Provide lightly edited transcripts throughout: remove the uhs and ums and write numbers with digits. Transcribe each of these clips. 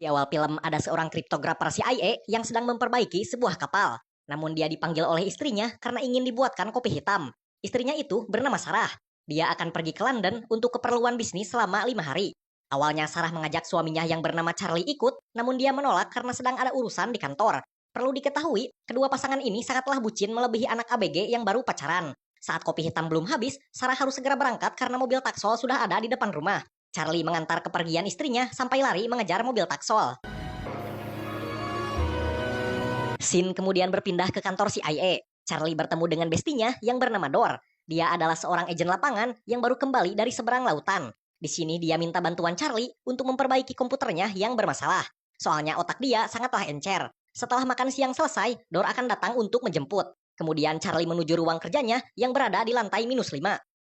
Di awal film ada seorang kriptografer CIA yang sedang memperbaiki sebuah kapal. Namun dia dipanggil oleh istrinya karena ingin dibuatkan kopi hitam. Istrinya itu bernama Sarah. Dia akan pergi ke London untuk keperluan bisnis selama 5 hari. Awalnya Sarah mengajak suaminya yang bernama Charlie ikut, namun dia menolak karena sedang ada urusan di kantor. Perlu diketahui, kedua pasangan ini sangatlah bucin melebihi anak ABG yang baru pacaran. Saat kopi hitam belum habis, Sarah harus segera berangkat karena mobil taksol sudah ada di depan rumah. Charlie mengantar kepergian istrinya sampai lari mengejar mobil taksol. Scene kemudian berpindah ke kantor CIA. Charlie bertemu dengan bestinya yang bernama Dor. Dia adalah seorang agen lapangan yang baru kembali dari seberang lautan. Di sini dia minta bantuan Charlie untuk memperbaiki komputernya yang bermasalah. Soalnya otak dia sangatlah encer. Setelah makan siang selesai, Dor akan datang untuk menjemput. Kemudian Charlie menuju ruang kerjanya yang berada di lantai -5.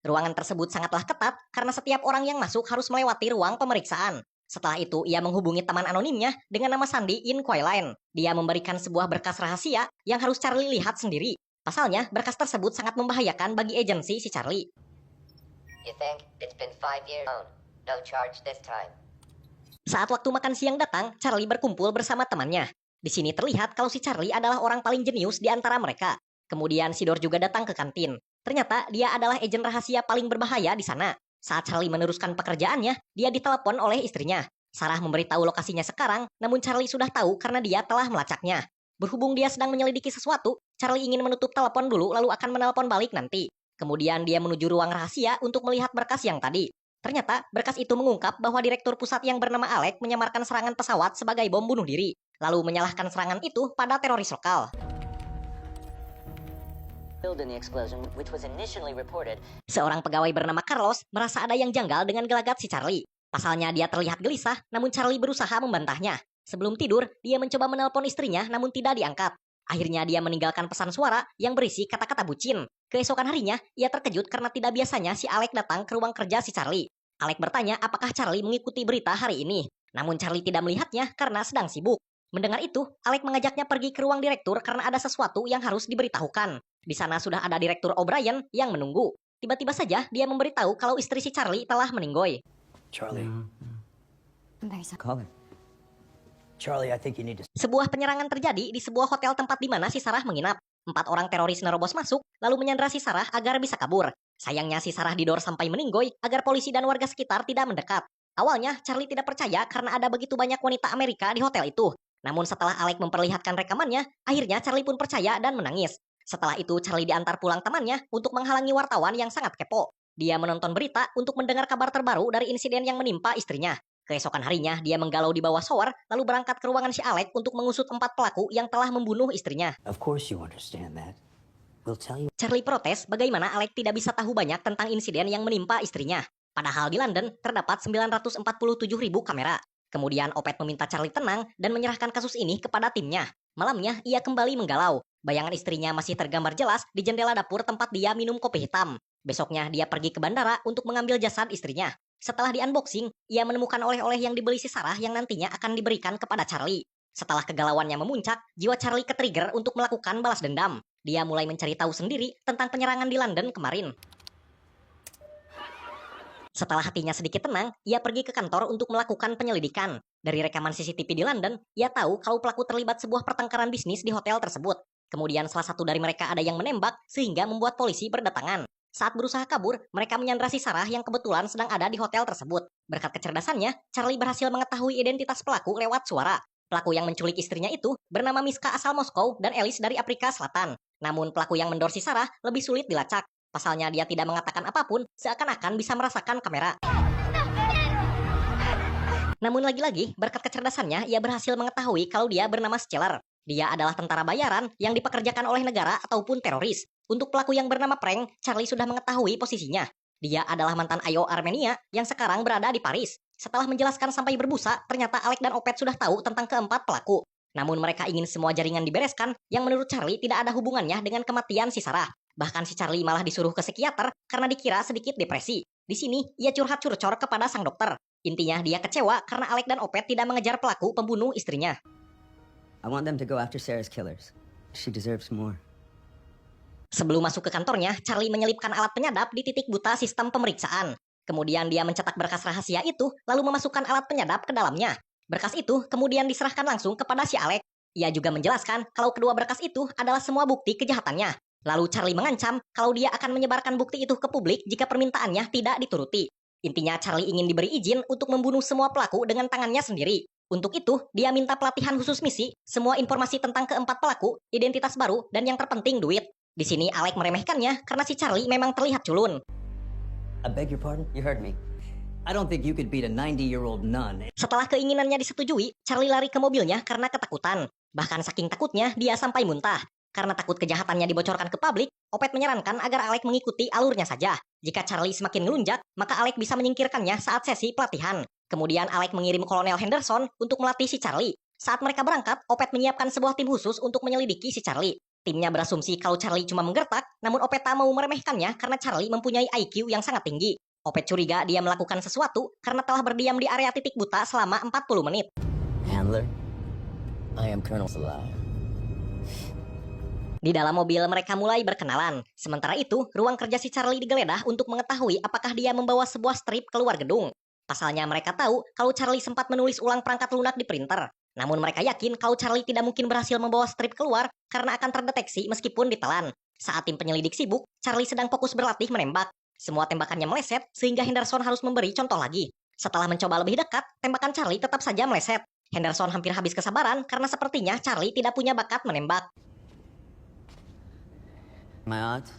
Ruangan tersebut sangatlah ketat karena setiap orang yang masuk harus melewati ruang pemeriksaan. Setelah itu, ia menghubungi teman anonimnya dengan nama Sandy in Quayline. Dia memberikan sebuah berkas rahasia yang harus Charlie lihat sendiri. Pasalnya, berkas tersebut sangat membahayakan bagi agensi si Charlie. You think it's been 5 years? No charge this time. Saat waktu makan siang datang, Charlie berkumpul bersama temannya. Di sini terlihat kalau si Charlie adalah orang paling jenius di antara mereka. Kemudian si Dor juga datang ke kantin. Ternyata dia adalah agen rahasia paling berbahaya di sana. Saat Charlie meneruskan pekerjaannya, dia ditelepon oleh istrinya. Sarah memberitahu lokasinya sekarang, namun Charlie sudah tahu karena dia telah melacaknya. Berhubung dia sedang menyelidiki sesuatu, Charlie ingin menutup telepon dulu lalu akan menelpon balik nanti. Kemudian dia menuju ruang rahasia untuk melihat berkas yang tadi. Ternyata berkas itu mengungkap bahwa direktur pusat yang bernama Alec menyamarkan serangan pesawat sebagai bom bunuh diri, lalu menyalahkan serangan itu pada teroris lokal. Seorang pegawai bernama Carlos merasa ada yang janggal dengan gelagat si Charlie. Pasalnya dia terlihat gelisah, namun Charlie berusaha membantahnya. Sebelum tidur, dia mencoba menelpon istrinya namun tidak diangkat. Akhirnya dia meninggalkan pesan suara yang berisi kata-kata bucin. Keesokan harinya, ia terkejut karena tidak biasanya si Alec datang ke ruang kerja si Charlie. Alec bertanya apakah Charlie mengikuti berita hari ini. Namun Charlie tidak melihatnya karena sedang sibuk. Mendengar itu, Alec mengajaknya pergi ke ruang direktur karena ada sesuatu yang harus diberitahukan. Di sana sudah ada Direktur O'Brien yang menunggu. Tiba-tiba saja dia memberitahu kalau istri si Charlie telah meninggoy. Charlie. I'm very sorry. Call her. Charlie, I think you need to... Sebuah penyerangan terjadi di sebuah hotel tempat di mana si Sarah menginap. 4 orang teroris nerobos masuk, lalu menyandra si Sarah agar bisa kabur. Sayangnya si Sarah didor sampai meninggoy agar polisi dan warga sekitar tidak mendekat. Awalnya Charlie tidak percaya karena ada begitu banyak wanita Amerika di hotel itu. Namun setelah Alec memperlihatkan rekamannya, akhirnya Charlie pun percaya dan menangis. Setelah itu Charlie diantar pulang temannya untuk menghalangi wartawan yang sangat kepo. Dia menonton berita untuk mendengar kabar terbaru dari insiden yang menimpa istrinya. Keesokan harinya dia menggalau di bawah shower lalu berangkat ke ruangan si Alec untuk mengusut 4 pelaku yang telah membunuh istrinya. Of course you understand that. We'll tell you. Charlie protes bagaimana Alec tidak bisa tahu banyak tentang insiden yang menimpa istrinya. Padahal di London terdapat 947.000 kamera. Kemudian Opet meminta Charlie tenang dan menyerahkan kasus ini kepada timnya. Malamnya ia kembali menggalau. Bayangan istrinya masih tergambar jelas di jendela dapur tempat dia minum kopi hitam. Besoknya dia pergi ke bandara untuk mengambil jasad istrinya. Setelah di-unboxing, ia menemukan oleh-oleh yang dibeli si Sarah yang nantinya akan diberikan kepada Charlie. Setelah kegalauannya memuncak, jiwa Charlie ke-trigger untuk melakukan balas dendam. Dia mulai mencari tahu sendiri tentang penyerangan di London kemarin. Setelah hatinya sedikit tenang, ia pergi ke kantor untuk melakukan penyelidikan. Dari rekaman CCTV di London, ia tahu kalau pelaku terlibat sebuah pertengkaran bisnis di hotel tersebut. Kemudian salah satu dari mereka ada yang menembak sehingga membuat polisi berdatangan. Saat berusaha kabur, mereka menyandra si Sarah yang kebetulan sedang ada di hotel tersebut. Berkat kecerdasannya, Charlie berhasil mengetahui identitas pelaku lewat suara. Pelaku yang menculik istrinya itu bernama Miska asal Moskow dan Alice dari Afrika Selatan. Namun pelaku yang mendor si Sarah lebih sulit dilacak. Pasalnya dia tidak mengatakan apapun, seakan-akan bisa merasakan kamera. Namun lagi-lagi, berkat kecerdasannya, ia berhasil mengetahui kalau dia bernama Scheller. Dia adalah tentara bayaran yang dipekerjakan oleh negara ataupun teroris. Untuk pelaku yang bernama Frank, Charlie sudah mengetahui posisinya. Dia adalah mantan AYO Armenia yang sekarang berada di Paris. Setelah menjelaskan sampai berbusa, ternyata Alec dan Opet sudah tahu tentang keempat pelaku. Namun mereka ingin semua jaringan dibereskan yang menurut Charlie tidak ada hubungannya dengan kematian si Sarah. Bahkan si Charlie malah disuruh ke psikiater karena dikira sedikit depresi. Di sini, ia curhat curcor kepada sang dokter. Intinya dia kecewa karena Alec dan Opet tidak mengejar pelaku pembunuh istrinya. I want them to go after Sarah's killers. She deserves more. Sebelum masuk ke kantornya, Charlie menyelipkan alat penyadap di titik buta sistem pemeriksaan. Kemudian dia mencetak berkas rahasia itu, lalu memasukkan alat penyadap ke dalamnya. Berkas itu kemudian diserahkan langsung kepada si Alex. Ia juga menjelaskan kalau kedua berkas itu adalah semua bukti kejahatannya. Lalu Charlie mengancam kalau dia akan menyebarkan bukti itu ke publik jika permintaannya tidak dituruti. Intinya Charlie ingin diberi izin untuk membunuh semua pelaku dengan tangannya sendiri. Untuk itu, dia minta pelatihan khusus misi, semua informasi tentang keempat pelaku, identitas baru, dan yang terpenting duit. Di sini Alec meremehkannya karena si Charlie memang terlihat culun. I beg your pardon? You heard me. I don't think you could beat a 90-year-old nun. Setelah keinginannya disetujui, Charlie lari ke mobilnya karena ketakutan. Bahkan saking takutnya, dia sampai muntah. Karena takut kejahatannya dibocorkan ke publik, Opet menyarankan agar Alec mengikuti alurnya saja. Jika Charlie semakin ngelunjak, maka Alec bisa menyingkirkannya saat sesi pelatihan. Kemudian Alec mengirim Kolonel Henderson untuk melatih si Charlie. Saat mereka berangkat, Opet menyiapkan sebuah tim khusus untuk menyelidiki si Charlie. Timnya berasumsi kalau Charlie cuma menggertak, namun Opet tak mau meremehkannya karena Charlie mempunyai IQ yang sangat tinggi. Opet curiga dia melakukan sesuatu karena telah berdiam di area titik buta selama 40 menit. Handler, I am Colonel Salah. Di dalam mobil mereka mulai berkenalan. Sementara itu, ruang kerja si Charlie digeledah untuk mengetahui apakah dia membawa sebuah strip keluar gedung. Pasalnya mereka tahu kalau Charlie sempat menulis ulang perangkat lunak di printer. Namun mereka yakin kalau Charlie tidak mungkin berhasil membawa strip keluar karena akan terdeteksi meskipun ditelan. Saat tim penyelidik sibuk, Charlie sedang fokus berlatih menembak. Semua tembakannya meleset sehingga Henderson harus memberi contoh lagi. Setelah mencoba lebih dekat, tembakan Charlie tetap saja meleset. Henderson hampir habis kesabaran karena sepertinya Charlie tidak punya bakat menembak. My odds?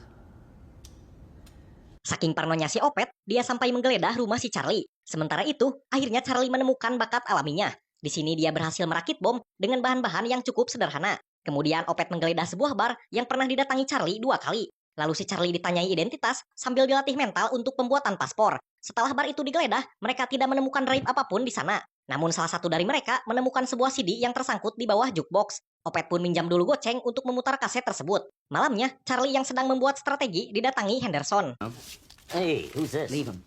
Saking parnonya si Opet, dia sampai menggeledah rumah si Charlie. Sementara itu, akhirnya Charlie menemukan bakat alaminya. Di sini dia berhasil merakit bom dengan bahan-bahan yang cukup sederhana. Kemudian Opet menggeledah sebuah bar yang pernah didatangi Charlie 2 kali. Lalu si Charlie ditanyai identitas sambil dilatih mental untuk pembuatan paspor. Setelah bar itu digeledah, mereka tidak menemukan drive apapun di sana. Namun salah satu dari mereka menemukan sebuah CD yang tersangkut di bawah jukebox. Opet pun minjam dulu goceng untuk memutar kaset tersebut. Malamnya, Charlie yang sedang membuat strategi didatangi Henderson. Hey, who's this? Leave him.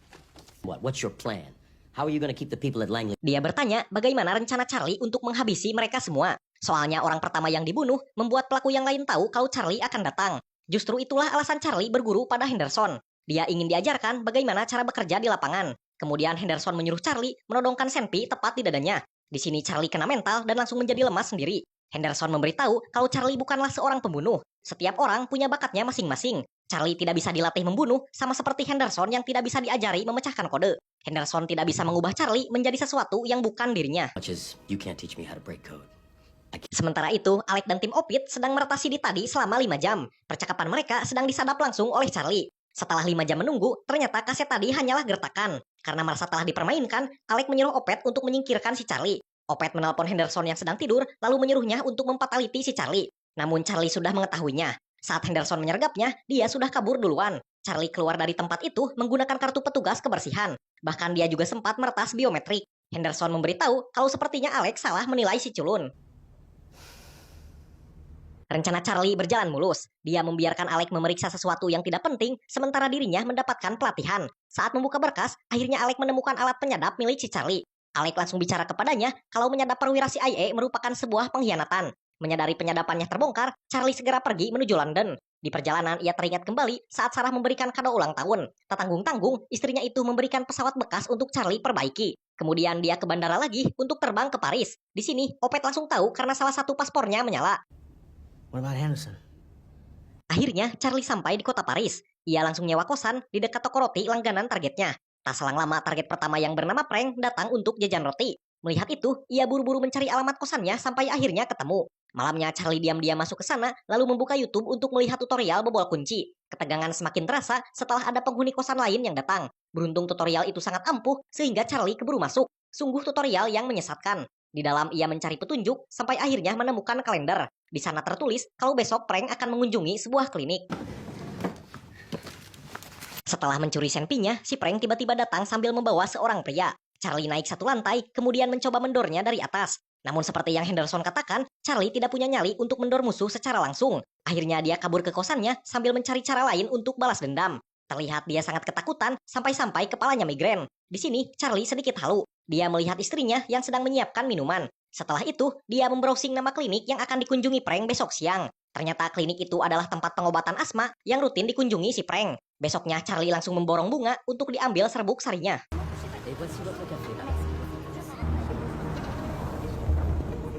What's your plan? How are you gonna keep the people at Langley? Dia bertanya bagaimana rencana Charlie untuk menghabisi mereka semua. Soalnya orang pertama yang dibunuh membuat pelaku yang lain tahu kalau Charlie akan datang. Justru itulah alasan Charlie berguru pada Henderson. Dia ingin diajarkan bagaimana cara bekerja di lapangan. Kemudian Henderson menyuruh Charlie menodongkan senpi tepat di dadanya. Di sini Charlie kena mental dan langsung menjadi lemas sendiri. Henderson memberitahu kalau Charlie bukanlah seorang pembunuh. Setiap orang punya bakatnya masing-masing. Charlie tidak bisa dilatih membunuh, sama seperti Henderson yang tidak bisa diajari memecahkan kode. Henderson tidak bisa mengubah Charlie menjadi sesuatu yang bukan dirinya. Much as you can't teach me how to break code. Sementara itu, Alec dan tim Opit sedang meretasi di tadi selama 5 jam. Percakapan mereka sedang disadap langsung oleh Charlie. Setelah 5 jam menunggu, ternyata kaset tadi hanyalah gertakan. Karena merasa telah dipermainkan, Alec menyuruh Opet untuk menyingkirkan si Charlie. Opet menelpon Henderson yang sedang tidur, lalu menyuruhnya untuk mempataliti si Charlie. Namun Charlie sudah mengetahuinya. Saat Henderson menyergapnya, dia sudah kabur duluan. Charlie keluar dari tempat itu menggunakan kartu petugas kebersihan. Bahkan dia juga sempat meretas biometrik. Henderson memberitahu kalau sepertinya Alex salah menilai si culun. Rencana Charlie berjalan mulus. Dia membiarkan Alex memeriksa sesuatu yang tidak penting, sementara dirinya mendapatkan pelatihan. Saat membuka berkas, akhirnya Alex menemukan alat penyadap milik si Charlie. Alex langsung bicara kepadanya kalau menyadap perwira CIA merupakan sebuah pengkhianatan. Menyadari penyadapannya terbongkar, Charlie segera pergi menuju London. Di perjalanan, ia teringat kembali saat Sarah memberikan kado ulang tahun. Tak tanggung-tanggung, istrinya itu memberikan pesawat bekas untuk Charlie perbaiki. Kemudian dia ke bandara lagi untuk terbang ke Paris. Di sini, Opet langsung tahu karena salah satu paspornya menyala. What about Henderson? Akhirnya, Charlie sampai di kota Paris. Ia langsung nyewa kosan di dekat toko roti langganan targetnya. Tak selang lama, target pertama yang bernama Frank datang untuk jajan roti. Melihat itu, ia buru-buru mencari alamat kosannya sampai akhirnya ketemu. Malamnya, Charlie diam-diam masuk ke sana, lalu membuka YouTube untuk melihat tutorial bobol kunci. Ketegangan semakin terasa setelah ada penghuni kosan lain yang datang. Beruntung tutorial itu sangat ampuh, sehingga Charlie keburu masuk. Sungguh tutorial yang menyesatkan. Di dalam ia mencari petunjuk, sampai akhirnya menemukan kalender. Di sana tertulis kalau besok Frank akan mengunjungi sebuah klinik. Setelah mencuri senpinya, si Frank tiba-tiba datang sambil membawa seorang pria. Charlie naik satu lantai, kemudian mencoba mendornya dari atas. Namun seperti yang Henderson katakan, Charlie tidak punya nyali untuk mendor musuh secara langsung. Akhirnya dia kabur ke kosannya sambil mencari cara lain untuk balas dendam. Terlihat dia sangat ketakutan sampai-sampai kepalanya migrain. Di sini, Charlie sedikit halu. Dia melihat istrinya yang sedang menyiapkan minuman. Setelah itu, dia membrowsing nama klinik yang akan dikunjungi Frank besok siang. Ternyata klinik itu adalah tempat pengobatan asma yang rutin dikunjungi si Frank. Besoknya, Charlie langsung memborong bunga untuk diambil serbuk sarinya.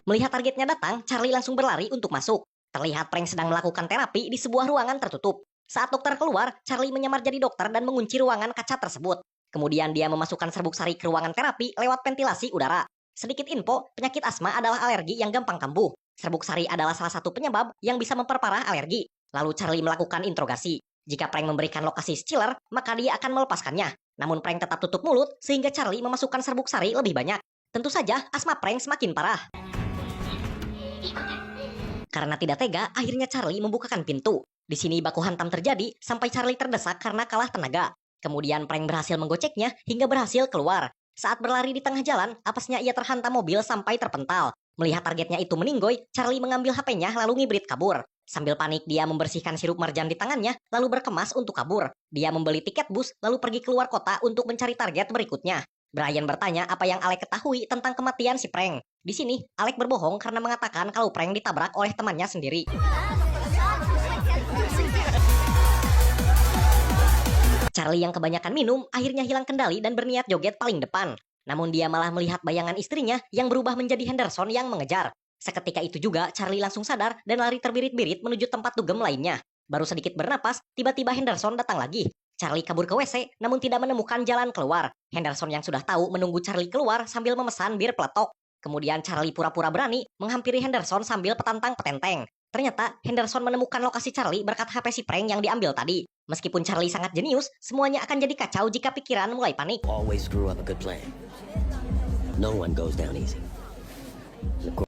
Melihat targetnya datang, Charlie langsung berlari untuk masuk. Terlihat Frank sedang melakukan terapi di sebuah ruangan tertutup. Saat dokter keluar, Charlie menyamar jadi dokter dan mengunci ruangan kaca tersebut. Kemudian dia memasukkan serbuk sari ke ruangan terapi lewat ventilasi udara. Sedikit info, penyakit asma adalah alergi yang gampang kambuh. Serbuk sari adalah salah satu penyebab yang bisa memperparah alergi. Lalu Charlie melakukan interogasi. Jika Frank memberikan lokasi Stiller, maka dia akan melepaskannya. Namun Frank tetap tutup mulut sehingga Charlie memasukkan serbuk sari lebih banyak. Tentu saja, asma Frank semakin parah. Karena tidak tega, akhirnya Charlie membukakan pintu. Di sini baku hantam terjadi sampai Charlie terdesak karena kalah tenaga. Kemudian Frank berhasil menggoceknya hingga berhasil keluar. Saat berlari di tengah jalan, apesnya ia terhantam mobil sampai terpental. Melihat targetnya itu meninggoy, Charlie mengambil HP-nya lalu ngibrit kabur. Sambil panik, dia membersihkan sirup marjan di tangannya, lalu berkemas untuk kabur. Dia membeli tiket bus, lalu pergi keluar kota untuk mencari target berikutnya. Brian bertanya apa yang Alec ketahui tentang kematian si Frank. Di sini, Alec berbohong karena mengatakan kalau Frank ditabrak oleh temannya sendiri. Charlie yang kebanyakan minum akhirnya hilang kendali dan berniat joget paling depan. Namun dia malah melihat bayangan istrinya yang berubah menjadi Henderson yang mengejar. Seketika itu juga Charlie langsung sadar dan lari terbirit-birit menuju tempat dugem lainnya. Baru sedikit bernapas, tiba-tiba Henderson datang lagi. Charlie kabur ke WC namun tidak menemukan jalan keluar. Henderson yang sudah tahu menunggu Charlie keluar sambil memesan bir peletok. Kemudian Charlie pura-pura berani menghampiri Henderson sambil petantang petenteng. Ternyata Henderson menemukan lokasi Charlie berkat HP si Frank yang diambil tadi. Meskipun Charlie sangat jenius, semuanya akan jadi kacau jika pikiran mulai panik. Always screw up a good plan. No one goes down easy.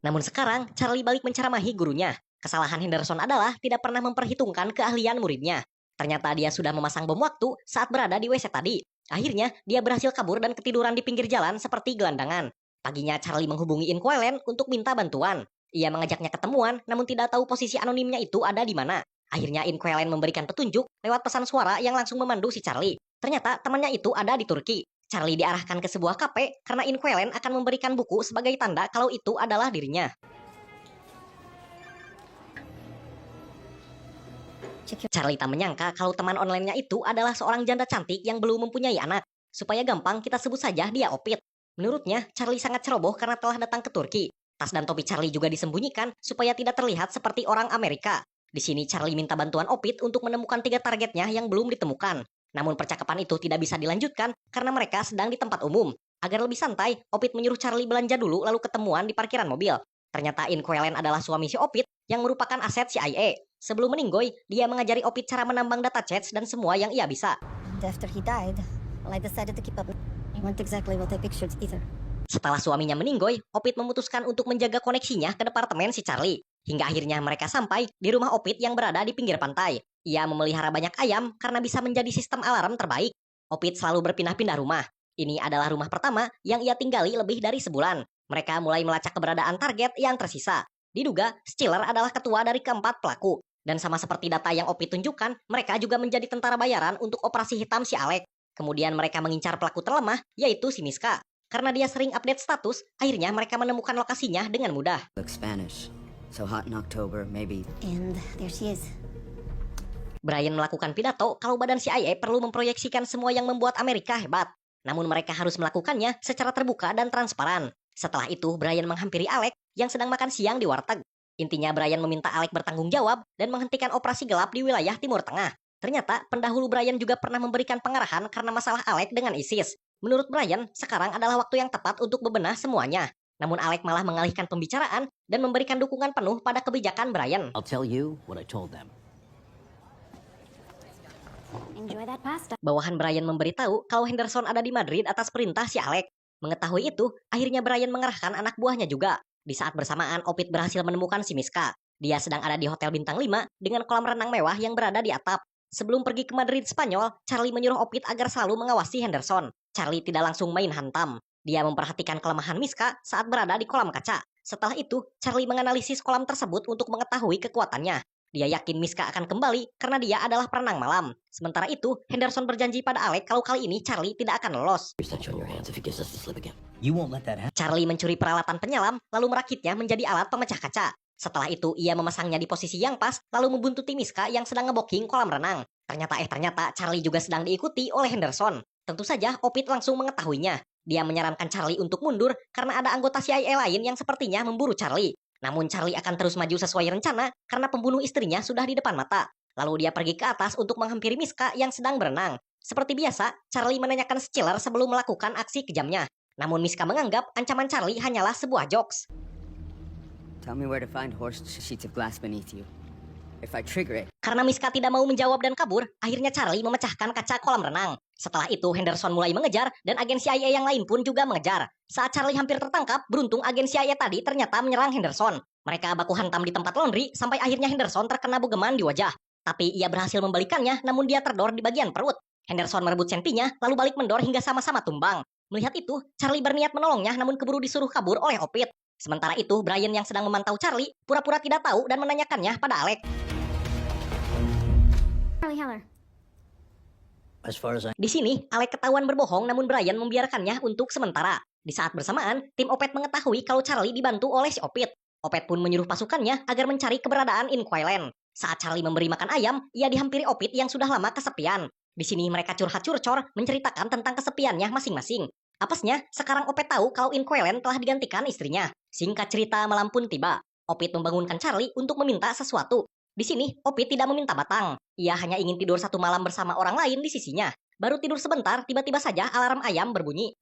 Namun sekarang, Charlie balik menceramahi gurunya. Kesalahan Henderson adalah tidak pernah memperhitungkan keahlian muridnya. Ternyata dia sudah memasang bom waktu saat berada di WC tadi. Akhirnya, dia berhasil kabur dan ketiduran di pinggir jalan seperti gelandangan. Paginya, Charlie menghubungi Inquilin untuk minta bantuan. Ia mengajaknya ketemuan, namun tidak tahu posisi anonimnya itu ada di mana. Akhirnya Inquilin memberikan petunjuk lewat pesan suara yang langsung memandu si Charlie. Ternyata temannya itu ada di Turki. Charlie diarahkan ke sebuah kafe karena Inquilin akan memberikan buku sebagai tanda kalau itu adalah dirinya. Charlie tak menyangka kalau teman online-nya itu adalah seorang janda cantik yang belum mempunyai anak. Supaya gampang, kita sebut saja dia Opit. Menurutnya, Charlie sangat ceroboh karena telah datang ke Turki. Tas dan topi Charlie juga disembunyikan supaya tidak terlihat seperti orang Amerika. Di sini Charlie minta bantuan Opit untuk menemukan 3 targetnya yang belum ditemukan. Namun percakapan itu tidak bisa dilanjutkan karena mereka sedang di tempat umum. Agar lebih santai, Opit menyuruh Charlie belanja dulu lalu ketemuan di parkiran mobil. Ternyata Inquilin adalah suami si Opit yang merupakan aset CIA. Sebelum meninggoy, dia mengajari Opit cara menambang data chats dan semua yang ia bisa. After he died, well, I decided to keep up. I weren't exactly what I pictured either. Setelah suaminya meninggoy, Opit memutuskan untuk menjaga koneksinya ke departemen si Charlie. Hingga akhirnya mereka sampai di rumah Opit yang berada di pinggir pantai. Ia memelihara banyak ayam karena bisa menjadi sistem alarm terbaik. Opit selalu berpindah-pindah rumah. Ini adalah rumah pertama yang ia tinggali lebih dari sebulan. Mereka mulai melacak keberadaan target yang tersisa. Diduga, Stiller adalah ketua dari keempat pelaku. Dan sama seperti data yang Opit tunjukkan, mereka juga menjadi tentara bayaran untuk operasi hitam si Alec. Kemudian mereka mengincar pelaku terlemah, yaitu si Miska. Karena dia sering update status, akhirnya mereka menemukan lokasinya dengan mudah. Look Spanish. So hot in October, maybe. And there she is. Brian melakukan pidato kalau badan CIA perlu memproyeksikan semua yang membuat Amerika hebat. Namun mereka harus melakukannya secara terbuka dan transparan. Setelah itu, Brian menghampiri Alec yang sedang makan siang di warteg. Intinya Brian meminta Alec bertanggung jawab dan menghentikan operasi gelap di wilayah Timur Tengah. Ternyata pendahulu Brian juga pernah memberikan pengarahan karena masalah Alec dengan ISIS. Menurut Brian, sekarang adalah waktu yang tepat untuk bebenah semuanya. Namun Alec malah mengalihkan pembicaraan dan memberikan dukungan penuh pada kebijakan Brian. I'll tell you what I told them. Enjoy that pasta. Bawahan Brian memberitahu kalau Henderson ada di Madrid atas perintah si Alec. Mengetahui itu, akhirnya Brian mengerahkan anak buahnya juga. Di saat bersamaan, Opit berhasil menemukan si Miska. Dia sedang ada di Hotel Bintang 5 dengan kolam renang mewah yang berada di atap. Sebelum pergi ke Madrid Spanyol, Charlie menyuruh Opit agar selalu mengawasi Henderson. Charlie tidak langsung main hantam. Dia memperhatikan kelemahan Miska saat berada di kolam kaca. Setelah itu, Charlie menganalisis kolam tersebut untuk mengetahui kekuatannya. Dia yakin Miska akan kembali karena dia adalah perenang malam. Sementara itu, Henderson berjanji pada Alec kalau kali ini Charlie tidak akan lolos. You're such on your hands if he gives us the slip again. You won't let that happen. Charlie mencuri peralatan penyelam, lalu merakitnya menjadi alat pemecah kaca. Setelah itu, ia memasangnya di posisi yang pas, lalu membuntuti Miska yang sedang ngeboking kolam renang. Ternyata Charlie juga sedang diikuti oleh Henderson. Tentu saja, Opit langsung mengetahuinya. Dia menyarankan Charlie untuk mundur karena ada anggota CIA lain yang sepertinya memburu Charlie. Namun Charlie akan terus maju sesuai rencana karena pembunuh istrinya sudah di depan mata. Lalu dia pergi ke atas untuk menghampiri Miska yang sedang berenang. Seperti biasa, Charlie menanyakan Stiller sebelum melakukan aksi kejamnya. Namun Miska menganggap ancaman Charlie hanyalah sebuah jokes. Tell me where to find horse sheets of glass beneath you. If I trigger it, Karena Miska tidak mau menjawab dan kabur, akhirnya Charlie memecahkan kaca kolam renang. Setelah itu, Henderson mulai mengejar dan agen CIA yang lain pun juga mengejar. Saat Charlie hampir tertangkap, beruntung agen CIA tadi ternyata menyerang Henderson. Mereka baku hantam di tempat laundry sampai akhirnya Henderson terkena bugeman di wajah. Tapi ia berhasil membalikannya, namun dia terdor di bagian perut. Henderson merebut sentinya, lalu balik mendor hingga sama-sama tumbang. Melihat itu, Charlie berniat menolongnya namun keburu disuruh kabur oleh Opit. Sementara itu, Brian yang sedang memantau Charlie pura-pura tidak tahu dan menanyakannya pada Alec. Charlie Heller. As far as I Di sini, Alec ketahuan berbohong namun Brian membiarkannya untuk sementara. Di saat bersamaan, tim Opet mengetahui kalau Charlie dibantu oleh si Opit. Opet pun menyuruh pasukannya agar mencari keberadaan Inquiland. Saat Charlie memberi makan ayam, ia dihampiri Opit yang sudah lama kesepian. Di sini mereka curhat-curcor menceritakan tentang kesepiannya masing-masing. Apesnya, sekarang Opet tahu kalau Inquiland telah digantikan istrinya. Singkat cerita, malam pun tiba. Opit membangunkan Charlie untuk meminta sesuatu. Di sini, Opit tidak meminta batang. Ia hanya ingin tidur satu malam bersama orang lain di sisinya. Baru tidur sebentar, tiba-tiba saja alarm ayam berbunyi.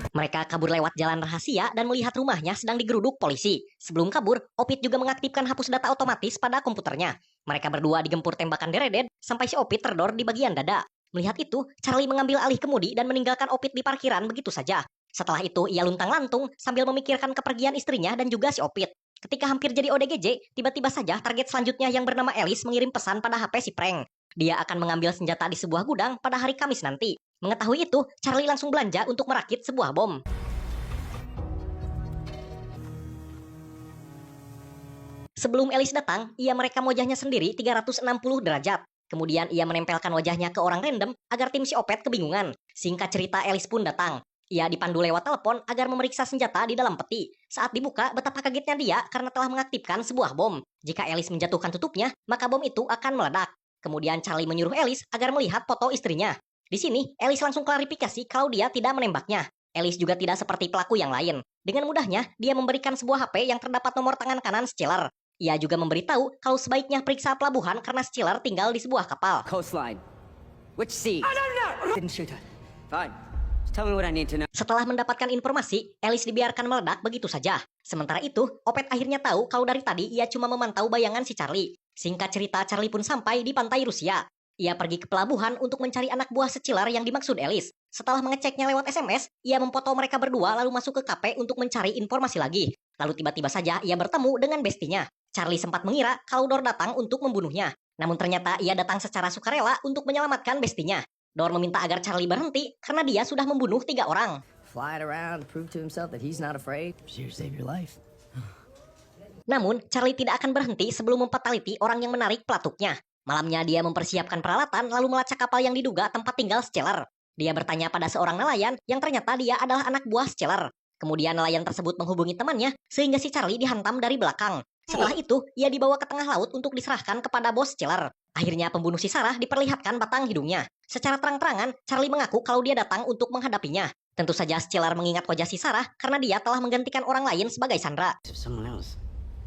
Mereka kabur lewat jalan rahasia dan melihat rumahnya sedang digeruduk polisi. Sebelum kabur, Opit juga mengaktifkan hapus data otomatis pada komputernya. Mereka berdua digempur tembakan deredet sampai si Opit terdor di bagian dada. Melihat itu, Charlie mengambil alih kemudi dan meninggalkan Opit di parkiran begitu saja. Setelah itu, ia luntang-lantung sambil memikirkan kepergian istrinya dan juga si Opit. Ketika hampir jadi ODGJ, tiba-tiba saja target selanjutnya yang bernama Alice mengirim pesan pada HP si Prank. Dia akan mengambil senjata di sebuah gudang pada hari Kamis nanti. Mengetahui itu, Charlie langsung belanja untuk merakit sebuah bom. Sebelum Alice datang, ia merekam wajahnya sendiri 360 derajat. Kemudian ia menempelkan wajahnya ke orang random agar tim si Opet kebingungan. Singkat cerita, Alice pun datang. Ia dipandu lewat telepon agar memeriksa senjata di dalam peti. Saat dibuka, betapa kagetnya dia karena telah mengaktifkan sebuah bom. Jika Alice menjatuhkan tutupnya, maka bom itu akan meledak. Kemudian Charlie menyuruh Alice agar melihat foto istrinya. Di sini, Alice langsung klarifikasi kalau dia tidak menembaknya. Alice juga tidak seperti pelaku yang lain. Dengan mudahnya, dia memberikan sebuah HP yang terdapat nomor tangan kanan Stiller. Ia juga memberitahu kalau sebaiknya periksa pelabuhan karena Stiller tinggal di sebuah kapal. coastline. Which sea? I don't know. Didn't shoot her. Fine. Just tell me what I need to know. Setelah mendapatkan informasi, Alice dibiarkan meledak begitu saja. Sementara itu, Opet akhirnya tahu kalau dari tadi ia cuma memantau bayangan si Charlie. Singkat cerita, Charlie pun sampai di pantai Rusia. Ia pergi ke pelabuhan untuk mencari anak buah Stiller yang dimaksud Alice. Setelah mengeceknya lewat SMS, ia memfoto mereka berdua lalu masuk ke kafe untuk mencari informasi lagi. Lalu tiba-tiba saja ia bertemu dengan bestinya. Charlie sempat mengira kalau Dor datang untuk membunuhnya. Namun ternyata ia datang secara sukarela untuk menyelamatkan bestinya. Dor meminta agar Charlie berhenti karena dia sudah membunuh 3 orang. Fly it around to prove to himself that he's not afraid. here to save your life. Namun, Charlie tidak akan berhenti sebelum memfataliti orang yang menarik pelatuknya. Malamnya dia mempersiapkan peralatan lalu melacak kapal yang diduga tempat tinggal Stiller. Dia bertanya pada seorang nelayan yang ternyata dia adalah anak buah Stiller. Kemudian nelayan tersebut menghubungi temannya sehingga si Charlie dihantam dari belakang. Setelah itu, ia dibawa ke tengah laut untuk diserahkan kepada bos Stiller. Akhirnya pembunuh si Sarah diperlihatkan batang hidungnya. Secara terang-terangan, Charlie mengaku kalau dia datang untuk menghadapinya. Tentu saja Stiller mengingat wajah si Sarah karena dia telah menggantikan orang lain sebagai Sandra. To someone else.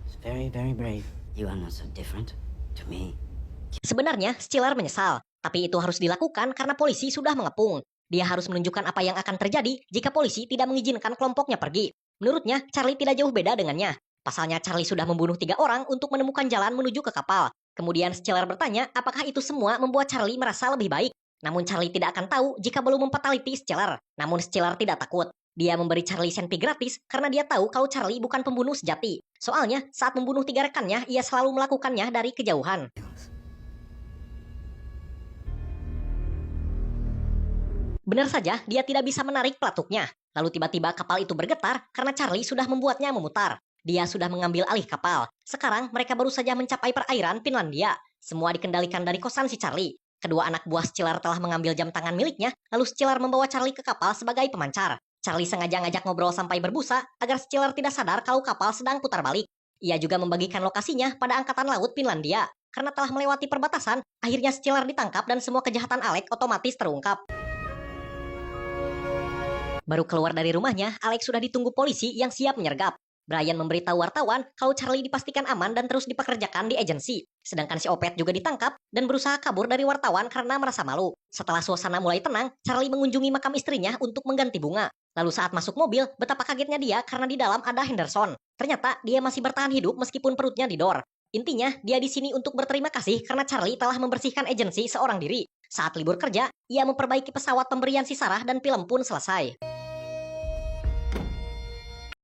It's very, very brave. You are not so different to me. Sebenarnya, Stiller menyesal. Tapi itu harus dilakukan karena polisi sudah mengepung. Dia harus menunjukkan apa yang akan terjadi jika polisi tidak mengizinkan kelompoknya pergi. Menurutnya, Charlie tidak jauh beda dengannya. Pasalnya Charlie sudah membunuh 3 orang untuk menemukan jalan menuju ke kapal. Kemudian Stiller bertanya apakah itu semua membuat Charlie merasa lebih baik. Namun Charlie tidak akan tahu jika belum memfataliti Stiller. Namun Stiller tidak takut. Dia memberi Charlie senpi gratis karena dia tahu kalau Charlie bukan pembunuh sejati. Soalnya saat membunuh 3 rekannya, ia selalu melakukannya dari kejauhan. Benar saja, dia tidak bisa menarik pelatuknya. Lalu tiba-tiba kapal itu bergetar karena Charlie sudah membuatnya memutar. Dia sudah mengambil alih kapal. Sekarang mereka baru saja mencapai perairan Finlandia. Semua dikendalikan dari kosan si Charlie. Kedua anak buah Stiller telah mengambil jam tangan miliknya, lalu Stiller membawa Charlie ke kapal sebagai pemancar. Charlie sengaja ngajak ngobrol sampai berbusa agar Stiller tidak sadar kalau kapal sedang putar balik. Ia juga membagikan lokasinya pada Angkatan Laut Finlandia. Karena telah melewati perbatasan, akhirnya Stiller ditangkap dan semua kejahatan Alec otomatis terungkap. Baru keluar dari rumahnya, Alex sudah ditunggu polisi yang siap menyergap. Brian memberitahu wartawan kalau Charlie dipastikan aman dan terus dipekerjakan di agensi. Sedangkan si Opet juga ditangkap dan berusaha kabur dari wartawan karena merasa malu. Setelah suasana mulai tenang, Charlie mengunjungi makam istrinya untuk mengganti bunga. Lalu saat masuk mobil, betapa kagetnya dia karena di dalam ada Henderson. Ternyata dia masih bertahan hidup meskipun perutnya didor. Intinya, dia di sini untuk berterima kasih karena Charlie telah membersihkan agensi seorang diri. Saat libur kerja, ia memperbaiki pesawat pemberian si Sarah dan film pun selesai.